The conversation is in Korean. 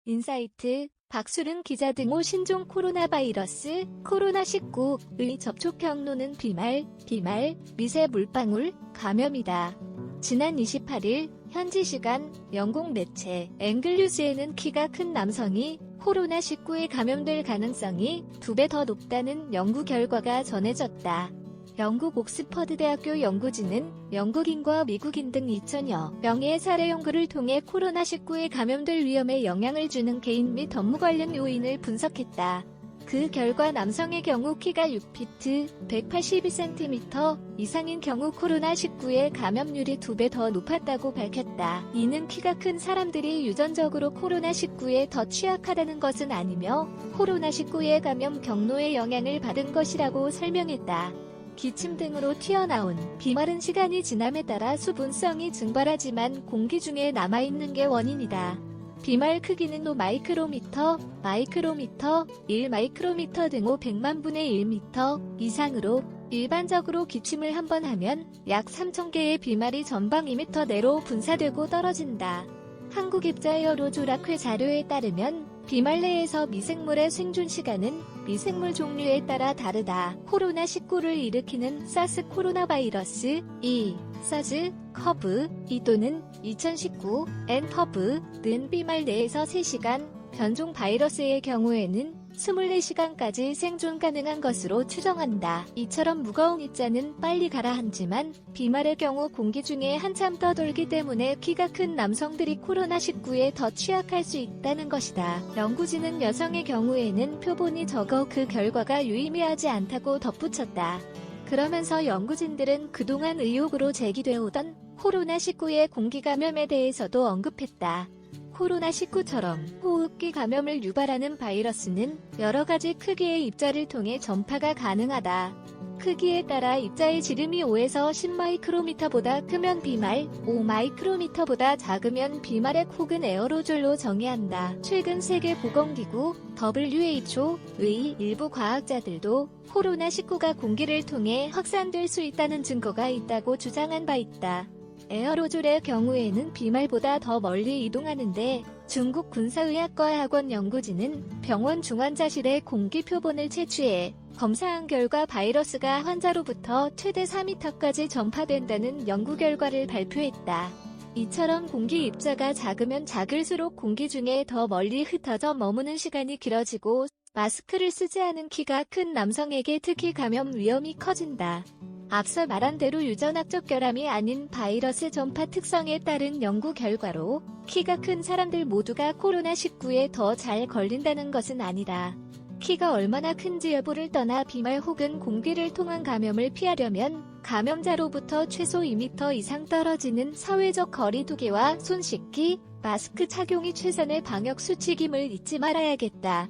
인사이트, 박수릉 기자 등호 신종 코로나 바이러스, 코로나19의 접촉 경로는 비말, 미세 물방울, 감염이다. 지난 28일 현지 시간 영국 매체 앵글뉴스에는 키가 큰 남성이 코로나19에 감염될 가능성이 2배 더 높다는 연구 결과가 전해졌다. 영국 옥스퍼드 대학교 연구진은 영국인과 미국인 등 2000여 명의 사례 연구를 통해 코로나19에 감염될 위험에 영향을 주는 개인 및 업무 관련 요인을 분석했다. 그 결과 남성의 경우 키가 6피트, 182cm 이상인 경우 코로나19의 감염률이 2배 더 높았다고 밝혔다. 이는 키가 큰 사람들이 유전적으로 코로나19에 더 취약하다는 것은 아니며 코로나19의 감염 경로에 영향을 받은 것이라고 설명했다. 기침 등으로 튀어나온 비말은 시간이 지남에 따라 수분성이 증발하지만 공기 중에 남아있는 게 원인이다. 비말 크기는 5마이크로미터, 1마이크로미터 등 500만 분의 1m 이상으로 일반적으로 기침을 한 번 하면 약 3,000개의 비말이 전방 2m 내로 분사되고 떨어진다. 한국입자에어로졸학회 자료에 따르면 비말 내에서 미생물의 생존 시간은 미생물 종류에 따라 다르다. 코로나19를 일으키는 사스 코로나 바이러스 2, 사즈, 커브 2 또는 2019 n커브는 비말 내에서 3시간, 변종 바이러스의 경우에는 24시간까지 생존 가능한 것으로 추정한다. 이처럼 무거운 입자는 빨리 가라앉지만 비말의 경우 공기 중에 한참 떠돌기 때문에 키가 큰 남성들이 코로나19에 더 취약할 수 있다는 것이다. 연구진은 여성의 경우에는 표본이 적어 그 결과가 유의미하지 않다고 덧붙였다. 그러면서 연구진들은 그동안 의혹으로 제기되어 오던 코로나19의 공기 감염에 대해서도 언급했다. 코로나19처럼 호흡기 감염을 유발하는 바이러스는 여러 가지 크기의 입자를 통해 전파가 가능하다. 크기에 따라 입자의 지름이 5에서 10마이크로미터보다 크면 비말, 5마이크로미터보다 작으면 비말액 혹은 에어로졸로 정의한다. 최근 세계보건기구 WHO의 일부 과학자들도 코로나19가 공기를 통해 확산될 수 있다는 증거가 있다고 주장한 바 있다. 에어로졸의 경우에는 비말보다 더 멀리 이동하는데 중국 군사의학과 학원 연구진은 병원 중환자실에 공기 표본을 채취해 검사한 결과 바이러스가 환자로부터 최대 4m까지 전파된다는 연구 결과를 발표했다. 이처럼 공기 입자가 작으면 작을수록 공기 중에 더 멀리 흩어져 머무는 시간이 길어지고 마스크를 쓰지 않은 키가 큰 남성에게 특히 감염 위험이 커진다. 앞서 말한 대로 유전학적 결함이 아닌 바이러스 전파 특성에 따른 연구 결과로 키가 큰 사람들 모두가 코로나19에 더 잘 걸린다는 것은 아니다. 키가 얼마나 큰지 여부를 떠나 비말 혹은 공기를 통한 감염을 피하려면 감염자로부터 최소 2m 이상 떨어지는 사회적 거리 두기와 손 씻기, 마스크 착용이 최선의 방역 수칙임을 잊지 말아야겠다.